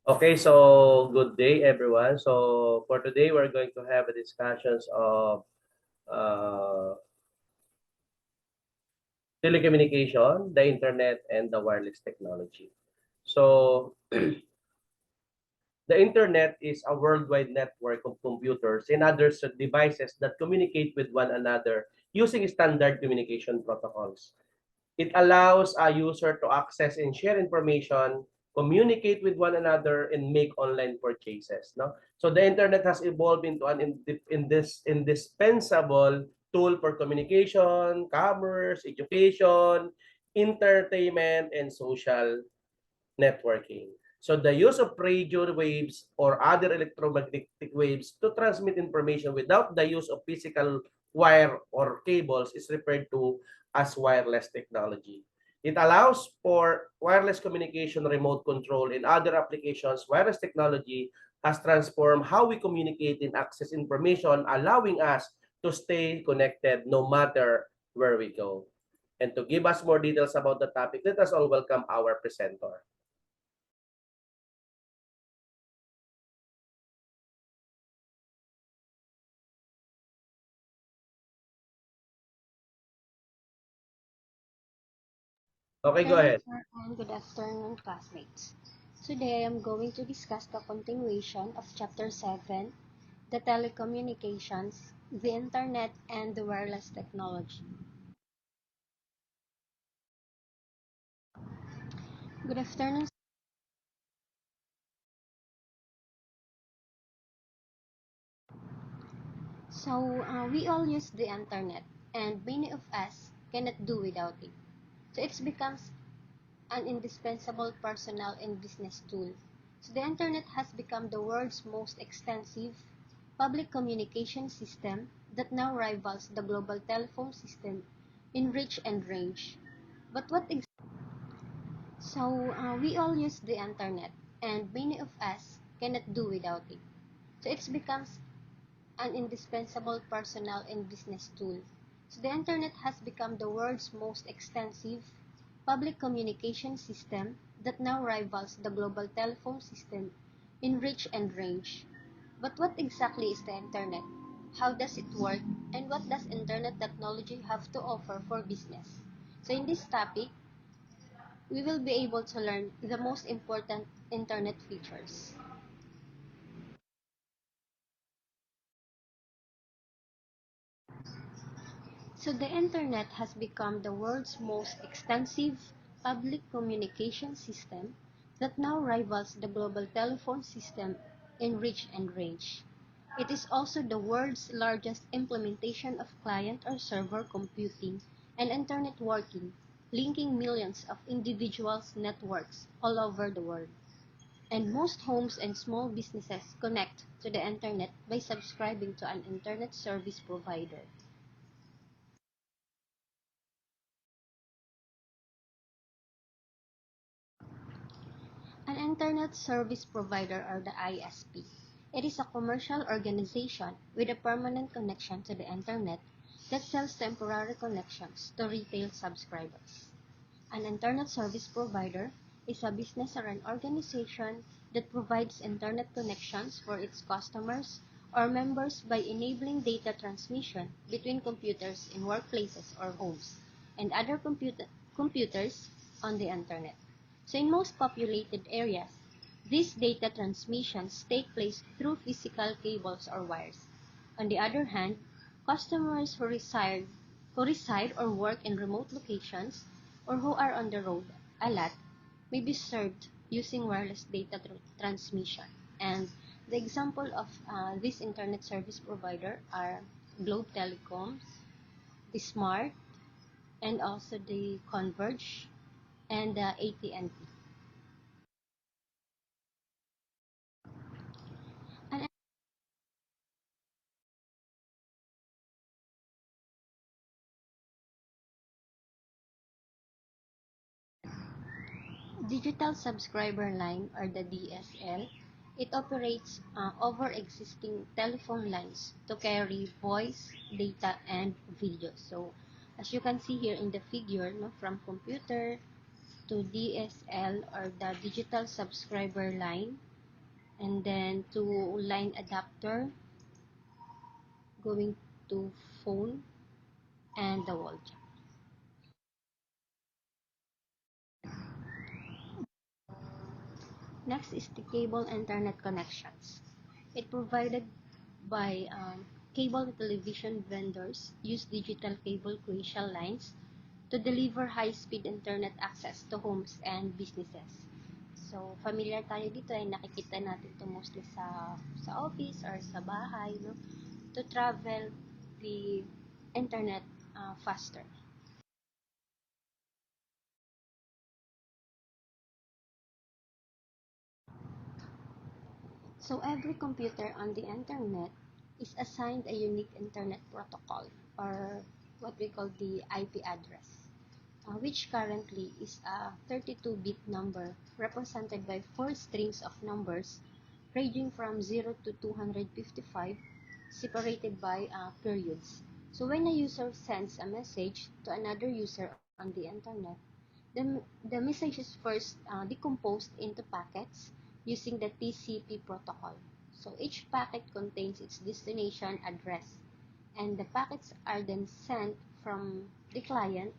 Okay, so good day, everyone. So for today, we're going to have a discussions of uh, telecommunication, the internet, and the wireless technology. So the internet is a worldwide network of computers and other devices that communicate with one another using standard communication protocols. It allows a user to access and share information, communicate with one another, and make online purchases. No, so the internet has evolved into an indispensable tool for communication, commerce, education, entertainment, and social networking. So the use of radio waves or other electromagnetic waves to transmit information without the use of physical wire or cables is referred to as wireless technology. It allows for wireless communication, remote control, and other applications. Wireless technology has transformed how we communicate and access information, allowing us to stay connected no matter where we go. And to give us more details about the topic, let us all welcome our presenter. Okay, go Afternoon, ahead. sir, and good afternoon, classmates. Today I am going to discuss the continuation of Chapter 7, the telecommunications, the internet, and the wireless technology. Good afternoon. We all use the internet, and many of us cannot do without it. So it becomes an indispensable personal and business tool. So the internet has become the world's most extensive public communication system that now rivals the global telephone system in reach and range. But what ex- we all use the internet, and many of us cannot do without it. So it becomes an indispensable personal and business tool. So the internet has become the world's most extensive public communication system that now rivals the global telephone system in reach and range. But what exactly is the internet? How does it work? And what does internet technology have to offer for business? So in this topic, we will be able to learn the most important internet features. So the internet has become the world's most extensive public communication system that now rivals the global telephone system in reach and range. It is also the world's largest implementation of client or server computing and internet working, linking millions of individuals' networks all over the world. And most homes and small businesses connect to the internet by subscribing to an internet service provider. An Internet Service Provider or the ISP. It is a commercial organization with a permanent connection to the Internet that sells temporary connections to retail subscribers. An Internet Service Provider is a business or an organization that provides Internet connections for its customers or members by enabling data transmission between computers in workplaces or homes and other computers on the Internet. So in most populated areas, these data transmissions take place through physical cables or wires. On the other hand, customers who reside or work in remote locations or who are on the road a lot may be served using wireless data transmission. And the example of this internet service provider are Globe Telecoms, the Smart, and also the Converge and the AT&T. An digital subscriber line or the DSL, it operates over existing telephone lines to carry voice, data, and video. So, as you can see here in the figure, no, from computer to DSL or the digital subscriber line, and then to line adapter going to phone and the wall jack. Next is the cable internet connections. It provided by cable television vendors use digital cable coaxial lines to deliver high-speed internet access to homes and businesses. So, familiar tayo dito ay nakikita natin ito mostly sa office or sa bahay, no? To travel the internet faster. So every computer on the internet is assigned a unique internet protocol, or what we call the IP address, which currently is a 32-bit number represented by 4 strings of numbers ranging from 0 to 255, separated by periods. So when a user sends a message to another user on the internet, the message is first decomposed into packets using the TCP protocol. So each packet contains its destination address, and the packets are then sent from the client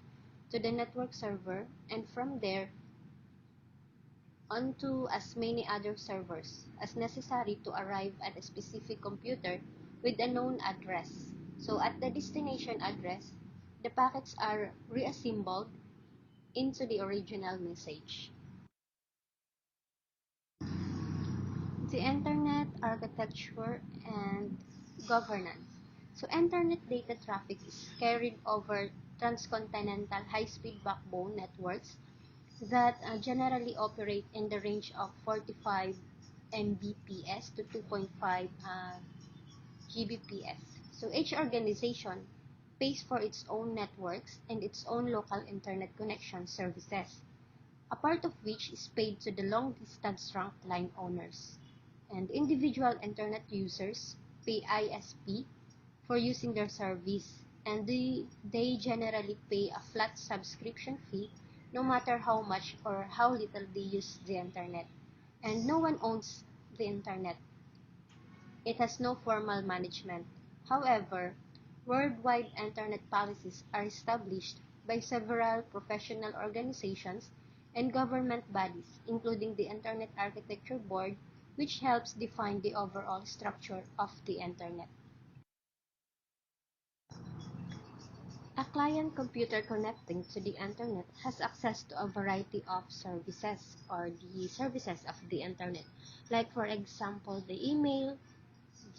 to the network server, and from there onto as many other servers as necessary to arrive at a specific computer with a known address. So at the destination address, the packets are reassembled into the original message. The Internet architecture and governance. So Internet data traffic is carried over transcontinental high-speed backbone networks that generally operate in the range of 45 Mbps to 2.5 Gbps. So each organization pays for its own networks and its own local internet connection services, a part of which is paid to the long-distance trunk line owners. And individual internet users pay ISP for using their service, and they generally pay a flat subscription fee no matter how much or how little they use the internet. And no one owns the internet. It has no formal management. However, worldwide internet policies are established by several professional organizations and government bodies, including the Internet Architecture Board, which helps define the overall structure of the internet. A client computer connecting to the internet has access to a variety of services, or the services of the internet, like for example the email,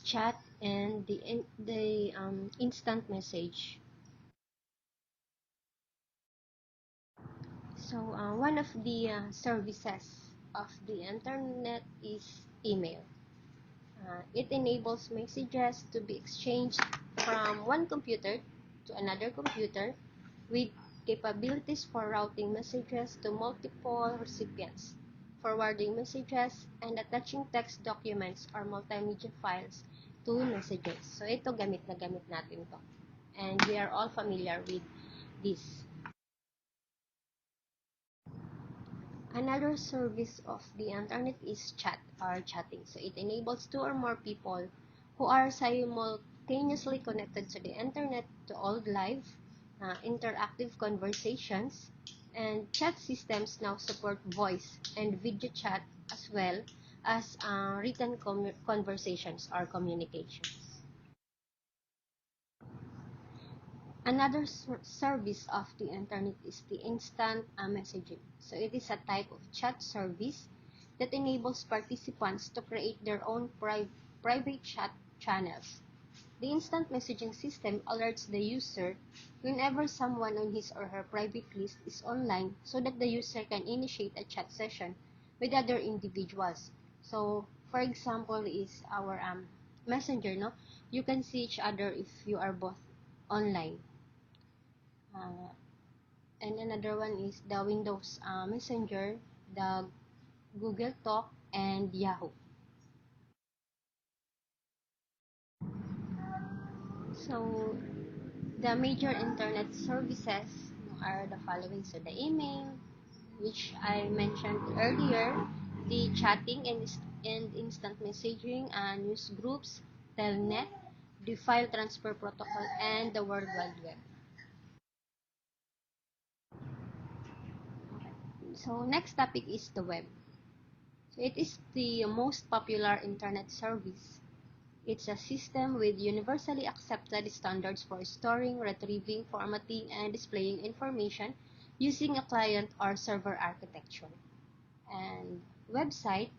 chat, and the instant message. So one of the services of the internet is email. It enables messages to be exchanged from one computer to another computer, with capabilities for routing messages to multiple recipients, forwarding messages, and attaching text documents or multimedia files to messages. So ito, gamit na gamit natin to. And we are all familiar with this. Another service of the internet is chat, or chatting. So it enables two or more people who are simultaneously connected to the internet to hold live, interactive conversations. And chat systems now support voice and video chat as well as written conversations or communications. Another service of the internet is the instant messaging. So it is a type of chat service that enables participants to create their own private chat channels. The instant messaging system alerts the user whenever someone on his or her private list is online, so that the user can initiate a chat session with other individuals. So, for example, is our messenger, no? You can see each other if you are both online. Uh, and another one is the Windows Messenger, the Google Talk, and Yahoo. So the major internet services are the following. So the email, which I mentioned earlier, the chatting and and instant messaging, news groups, telnet, the file transfer protocol, and the World Wide Web. Okay. So next topic is the web. So it is the most popular internet service. It's a system with universally accepted standards for storing, retrieving, formatting, and displaying information using a client or server architecture. And website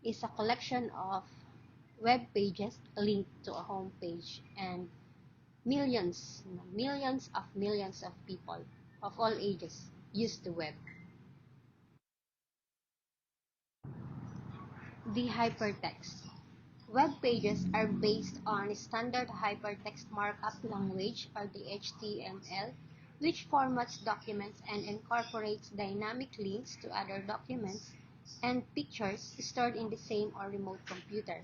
is a collection of web pages linked to a home page, and millions of people of all ages use the web. The hypertext. Web pages are based on standard hypertext markup language or the HTML, which formats documents and incorporates dynamic links to other documents and pictures stored in the same or remote computer.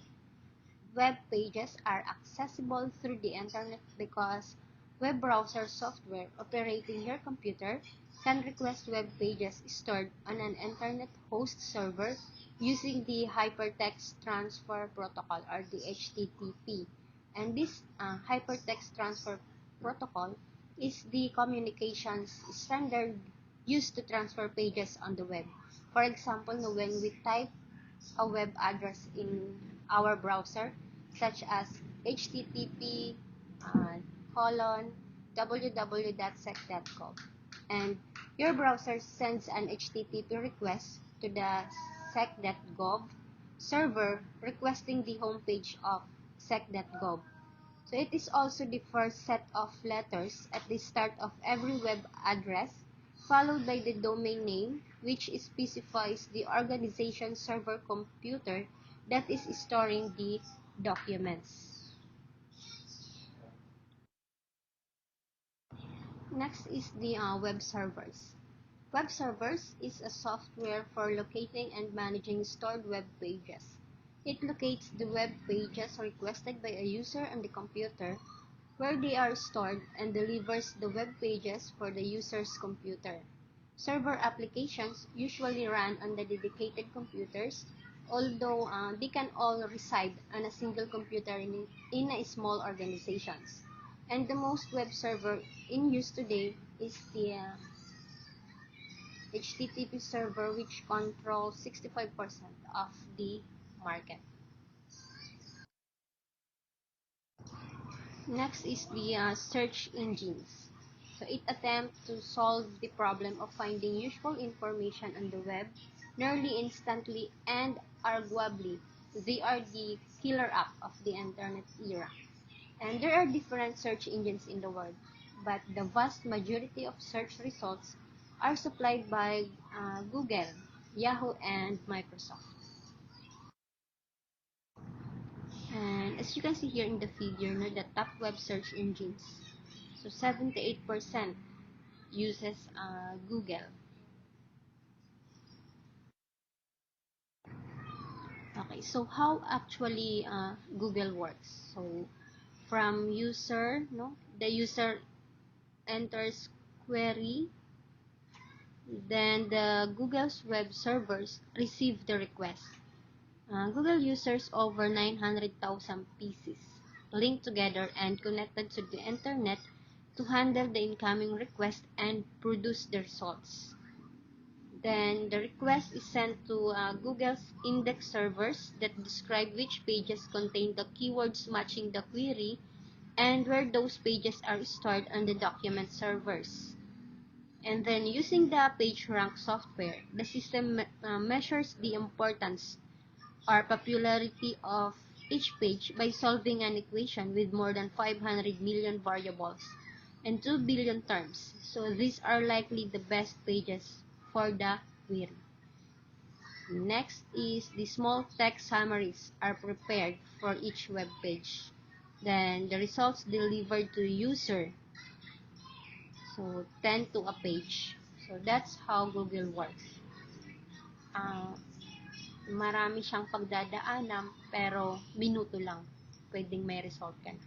Web pages are accessible through the internet because web browser software operating your computer can request web pages stored on an internet host server using the Hypertext Transfer Protocol or the HTTP. And this Hypertext Transfer Protocol is the communications standard used to transfer pages on the web. For example, when we type a web address in our browser, such as http colon www.sec.gov, and your browser sends an http request to the sec.gov server requesting the homepage of sec.gov. So it is also the first set of letters at the start of every web address, followed by the domain name, which specifies the organization server computer that is storing the documents. Next is the web servers. Web servers is a software for locating and managing stored web pages. It locates the web pages requested by a user on the computer where they are stored and delivers the web pages for the user's computer. Server applications usually run on the dedicated computers, although they can all reside on a single computer in a small organizations. And the most web server in use today is the HTTP server, which controls 65% of the market. Next is the search engines. So it attempts to solve the problem of finding useful information on the web nearly instantly, and arguably they are the killer app of the internet era. And there are different search engines in the world, but the vast majority of search results are supplied by Google, Yahoo, and Microsoft. And as you can see here in the figure, the top web search engines. So 78% uses Google. Okay, so how actually Google works? So from user, the user enters query, then the Google's web servers receive the request. Google users over 900,000 pieces linked together and connected to the internet to handle the incoming request and produce the results. Then the request is sent to Google's index servers that describe which pages contain the keywords matching the query and where those pages are stored on the document servers. And then using the PageRank software, the system measures the importance or popularity of each page by solving an equation with more than 500 million variables and 2 billion terms. So these are likely the best pages for the query. Next is the small text summaries are prepared for each web page. Then the results delivered to user. So 10 to a page. So that's how Google works. Uh, Marami siyang pagdadaanan pero minuto lang pwedeng may result ka na.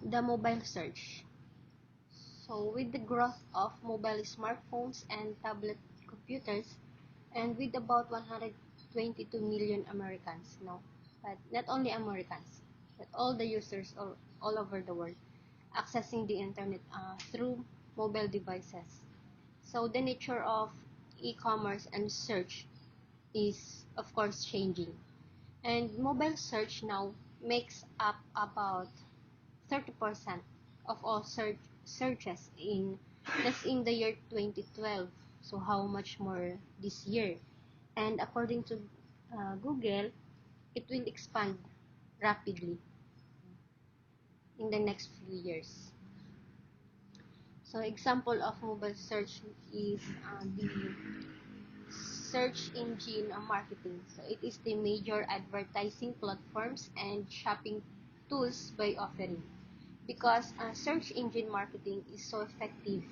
The mobile search. So with the growth of mobile smartphones and tablet computers, and with about 122 million Americans, no, but not only Americans, but all the users all over the world accessing the internet through mobile devices. So the nature of e-commerce and search is of course changing. And mobile search now makes up about 30% of all searches in that's in the year 2012. So how much more this year? And according to Google, it will expand rapidly in the next few years. So example of mobile search is the search engine marketing. So it is the major advertising platforms and shopping tools by offering. Because search engine marketing is so effective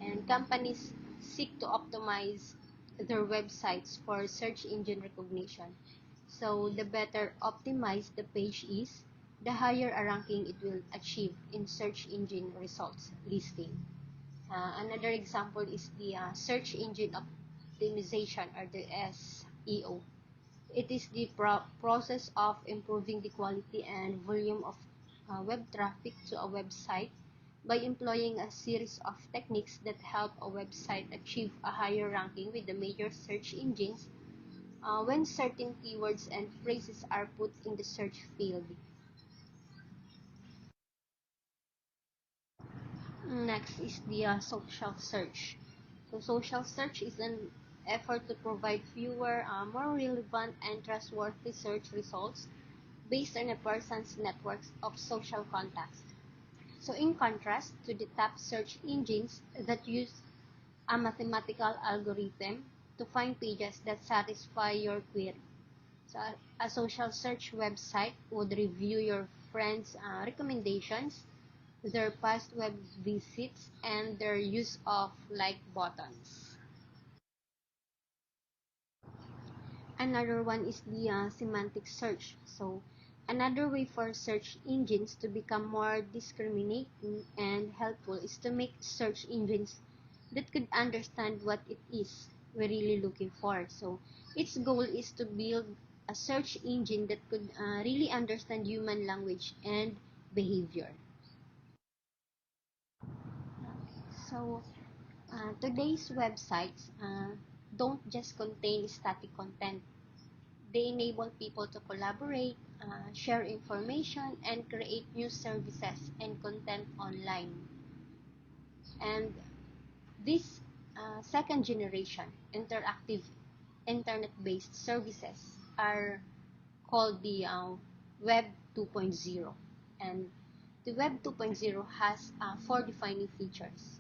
and companies seek to optimize their websites for search engine recognition. So the better optimized the page is, the higher a ranking it will achieve in search engine results listing. Another example is the search engine optimization, or the SEO. It is the process of improving the quality and volume of web traffic to a website by employing a series of techniques that help a website achieve a higher ranking with the major search engines when certain keywords and phrases are put in the search field. Next is the social search. So social search is an effort to provide fewer, more relevant and trustworthy search results based on a person's networks of social contacts. So in contrast to the top search engines that use a mathematical algorithm to find pages that satisfy your query. So a social search website would review your friends' recommendations, their past web visits, and their use of like buttons. Another one is the semantic search. So another way for search engines to become more discriminating and helpful is to make search engines that could understand what it is we're really looking for. So its goal is to build a search engine that could really understand human language and behavior. So today's websites don't just contain static content. They enable people to collaborate, share information, and create new services and content online. And these second generation interactive internet-based services are called the Web 2.0. And the Web 2.0 has four defining features: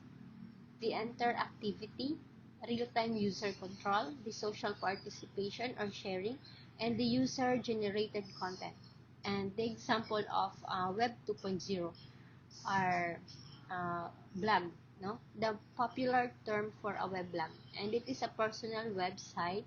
the interactivity, real-time user control, the social participation or sharing, and the user-generated content. And the example of Web 2.0 are blog, no? The popular term for a web blog, and it is a personal website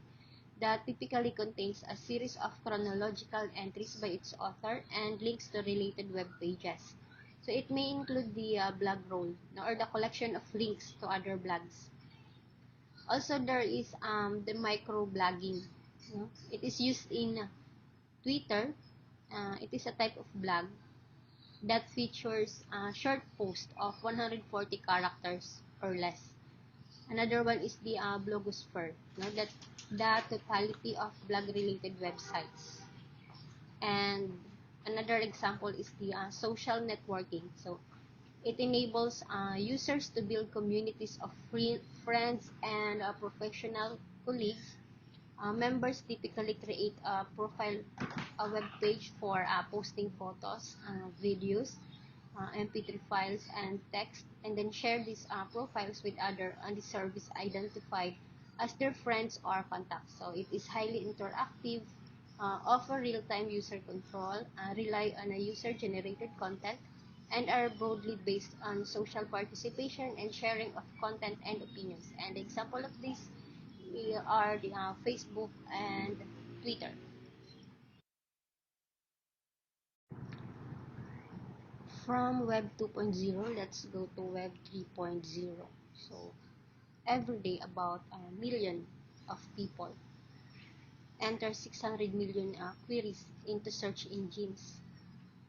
that typically contains a series of chronological entries by its author and links to related web pages. So it may include the blog roll, no, or the collection of links to other blogs. Also, there is the microblogging. No? It is used in Twitter. It is a type of blog that features a short post of 140 characters or less. Another one is the blogosphere, no? That the totality of blog-related websites. And another example is the social networking. So it enables users to build communities of friends and professional colleagues. Members typically create a profile, a web page for posting photos, videos, MP3 files, and text, and then share these profiles with other on the service identified as their friends or contacts. So it is highly interactive, offer real-time user control, rely on a user-generated content, and are broadly based on social participation and sharing of content and opinions. And the example of this are the Facebook and Twitter. From Web 2.0, let's go to Web 3.0. So every day about a million of people enter 600 million queries into search engines,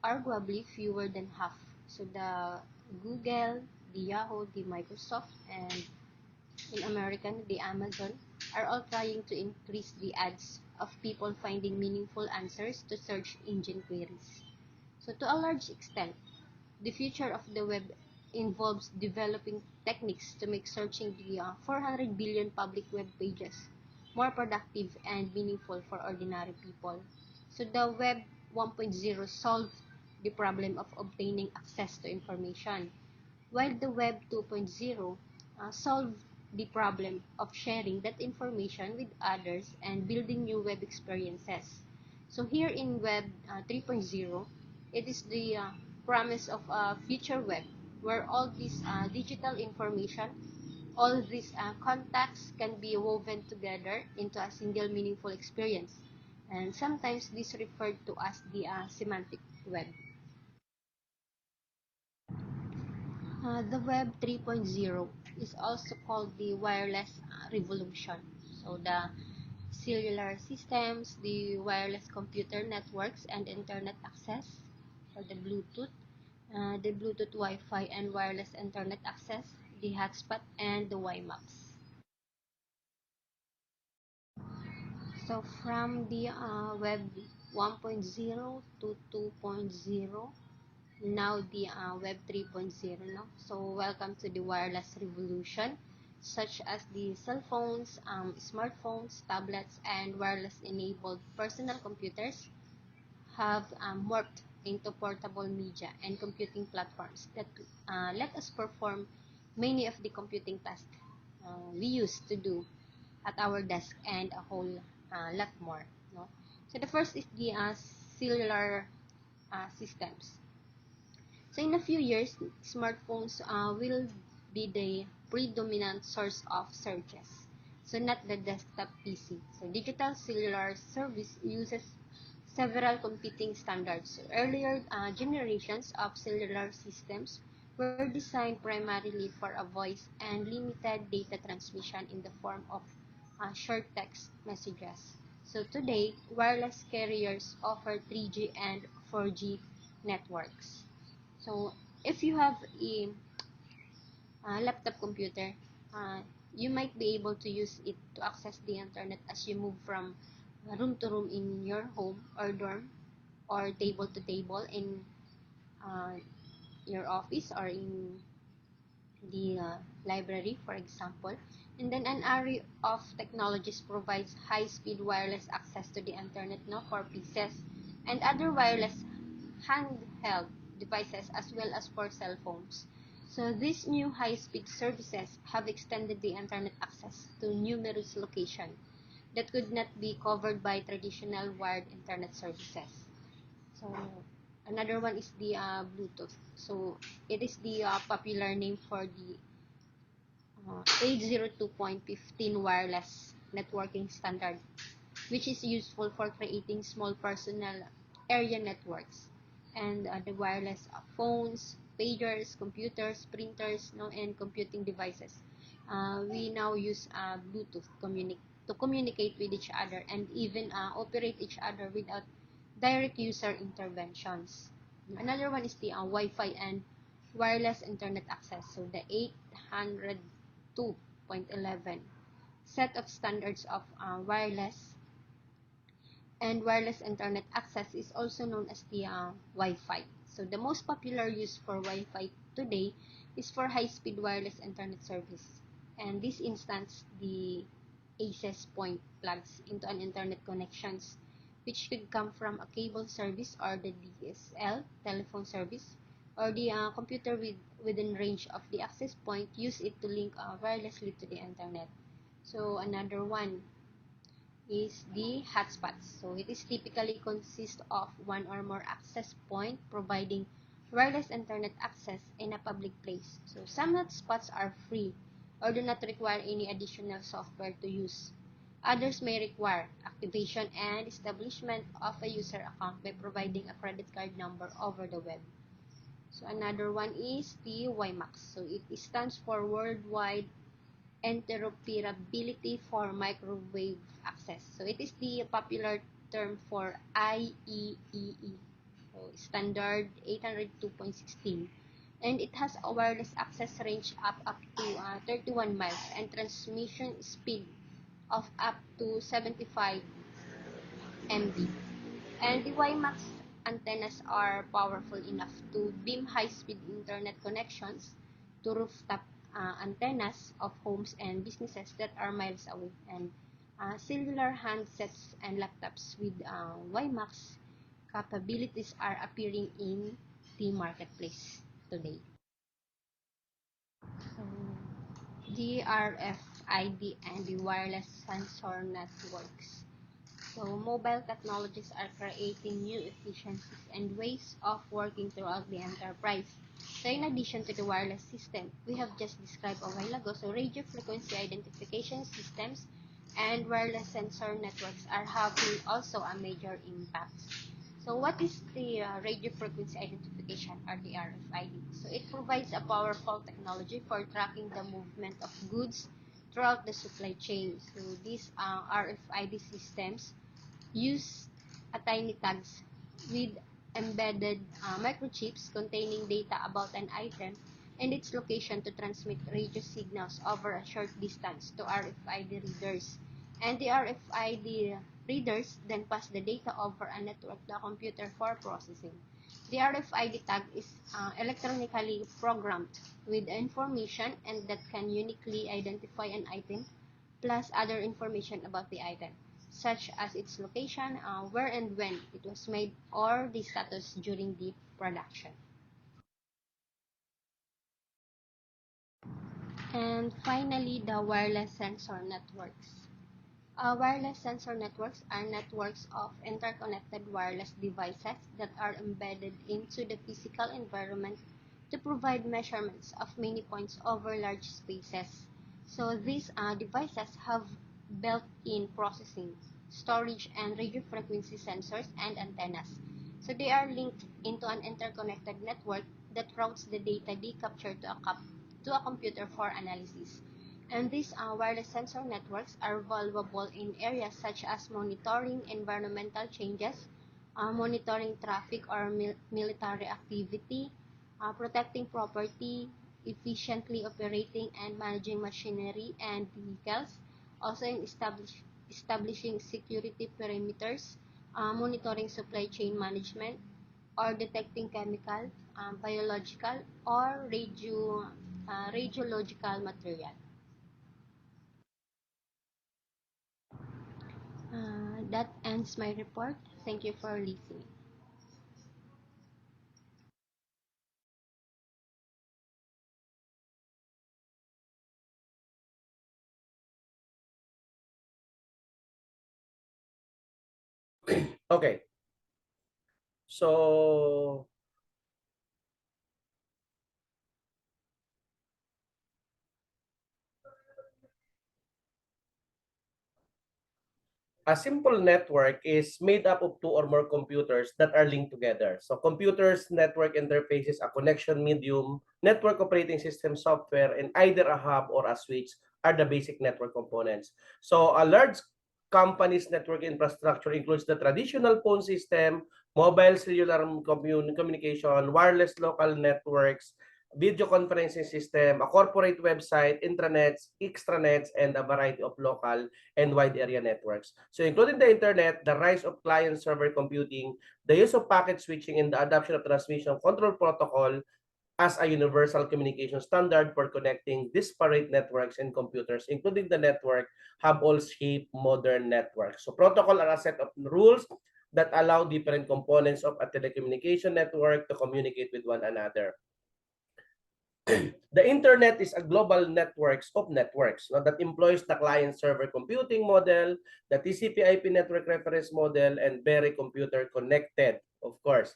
arguably fewer than half. So the Google, the Yahoo, the Microsoft, and in American, the Amazon, are all trying to increase the odds of people finding meaningful answers to search engine queries. So to a large extent, the future of the web involves developing techniques to make searching the 400 billion public web pages more productive and meaningful for ordinary people. So the Web 1.0 solved the problem of obtaining access to information, while the Web 2.0 solved the problem of sharing that information with others and building new web experiences. So here in Web 3.0, it is the promise of a future web where all this digital information, all these contacts can be woven together into a single meaningful experience. And sometimes this referred to as the semantic web. The Web 3.0 is also called the wireless revolution. So the cellular systems, the wireless computer networks and internet access, or the Bluetooth Wi-Fi and wireless internet access, the hotspot and the WiMAX. So from the Web 1.0 to 2.0, now the Web 3.0, no? So welcome to the wireless revolution, such as the cell phones, smartphones, tablets, and wireless enabled personal computers have morphed into portable media and computing platforms that let us perform many of the computing tasks we used to do at our desk and a whole lot more. No? So the first is the cellular systems. So in a few years, smartphones will be the predominant source of searches. So not the desktop PC. So digital cellular service uses several competing standards. So earlier generations of cellular systems were designed primarily for a voice and limited data transmission in the form of short text messages. So today, wireless carriers offer 3G and 4G networks. So if you have a laptop computer, uh, you might be able to use it to access the internet as you move from room to room in your home or dorm or table to table in uh, your office or in the library, for example. And then an array of technologies provides high-speed wireless access to the internet, no, for PCs and other wireless handheld devices as well as for cell phones. So these new high-speed services have extended the internet access to numerous locations that could not be covered by traditional wired internet services. So another one is the Bluetooth. So it is the popular name for the 802.15 wireless networking standard, which is useful for creating small personal area networks and the wireless phones, pagers, computers, printers, no, and computing devices. We now use Bluetooth to communicate with each other and even operate each other without direct user interventions. Another one is the Wi-Fi and wireless internet access. So the 802.11 set of standards of wireless internet access is also known as the Wi-Fi. So the most popular use for Wi-Fi today is for high-speed wireless internet service. And this instance, the access point plugs into an internet connections, which could come from a cable service or the DSL telephone service, or the computer within range of the access point, use it to link wirelessly to the internet. So another one is the hotspots. So it is typically consists of one or more access point providing wireless internet access in a public place. So some hotspots are free or do not require any additional software to use. Others may require activation and establishment of a user account by providing a credit card number over the web. So another one is the WiMAX. So it stands for Worldwide interoperability for microwave access. So it is the popular term for IEEE, so standard 802.16, and it has a wireless access range up to 31 miles and transmission speed of up to 75 MB. And the WiMAX antennas are powerful enough to beam high-speed internet connections to rooftop antennas of homes and businesses that are miles away. And cellular handsets and laptops with WiMAX capabilities are appearing in the marketplace today. So, the RFID and the wireless sensor networks. So mobile technologies are creating new efficiencies and ways of working throughout the enterprise. So in addition to the wireless system we have just described a while ago, so radio frequency identification systems and wireless sensor networks are having also a major impact. So what is the radio frequency identification, or the RFID? So it provides a powerful technology for tracking the movement of goods throughout the supply chain. So these RFID systems use a tiny tags with embedded microchips containing data about an item and its location to transmit radio signals over a short distance to RFID readers. And the RFID readers then pass the data over a network to a computer for processing. The RFID tag is electronically programmed with information and that can uniquely identify an item plus other information about the item, such as its location, where and when it was made, or the status during the production. And finally, the wireless sensor networks. Wireless sensor networks are networks of interconnected wireless devices that are embedded into the physical environment to provide measurements of many points over large spaces. So these devices have built-in processing, storage, and radio frequency sensors and antennas. So they are linked into an interconnected network that routes the data they capture to a computer for analysis. And these wireless sensor networks are valuable in areas such as monitoring environmental changes, monitoring traffic or military activity, protecting property, efficiently operating and managing machinery and vehicles, also in establishing security perimeters, monitoring supply chain management, or detecting chemical, biological, or radiological material. That ends my report. Thank you for listening. Okay. So a simple network is made up of two or more computers that are linked together. So computers, network interfaces, a connection medium, network operating system software, and either a hub or a switch are the basic network components. So a large company's network infrastructure includes the traditional phone system, mobile cellular communication, wireless local networks, video conferencing system, a corporate website, intranets, extranets, and a variety of local and wide area networks. So including the internet, the rise of client-server computing, the use of packet switching, and the adoption of transmission control protocol as a universal communication standard for connecting disparate networks and computers, including the network, have all shaped modern networks. So protocol are a set of rules that allow different components of a telecommunication network to communicate with one another. The internet is a global networks of networks, no, that employs the client-server computing model, the TCP/IP network reference model, and very computer connected, of course,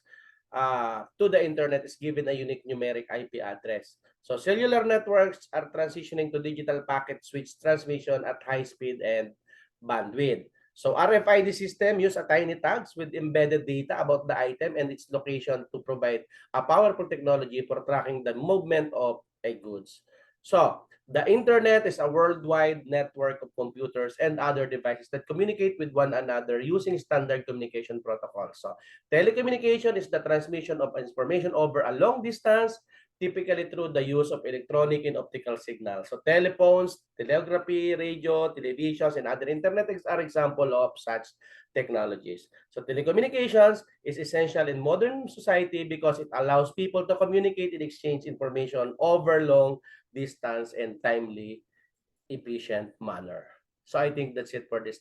to the internet is given a unique numeric IP address. So cellular networks are transitioning to digital packet switch transmission at high speed and bandwidth. So RFID system use a tiny tags with embedded data about the item and its location to provide a powerful technology for tracking the movement of a goods. So The internet is a worldwide network of computers and other devices that communicate with one another using standard communication protocols. So, telecommunication is the transmission of information over a long distance, typically through the use of electronic and optical signals. So, telephones, telegraphy, radio, televisions, and other internet are example of such technologies. So, telecommunications is essential in modern society because it allows people to communicate and exchange information over long distance and timely, efficient manner. So I think that's it for this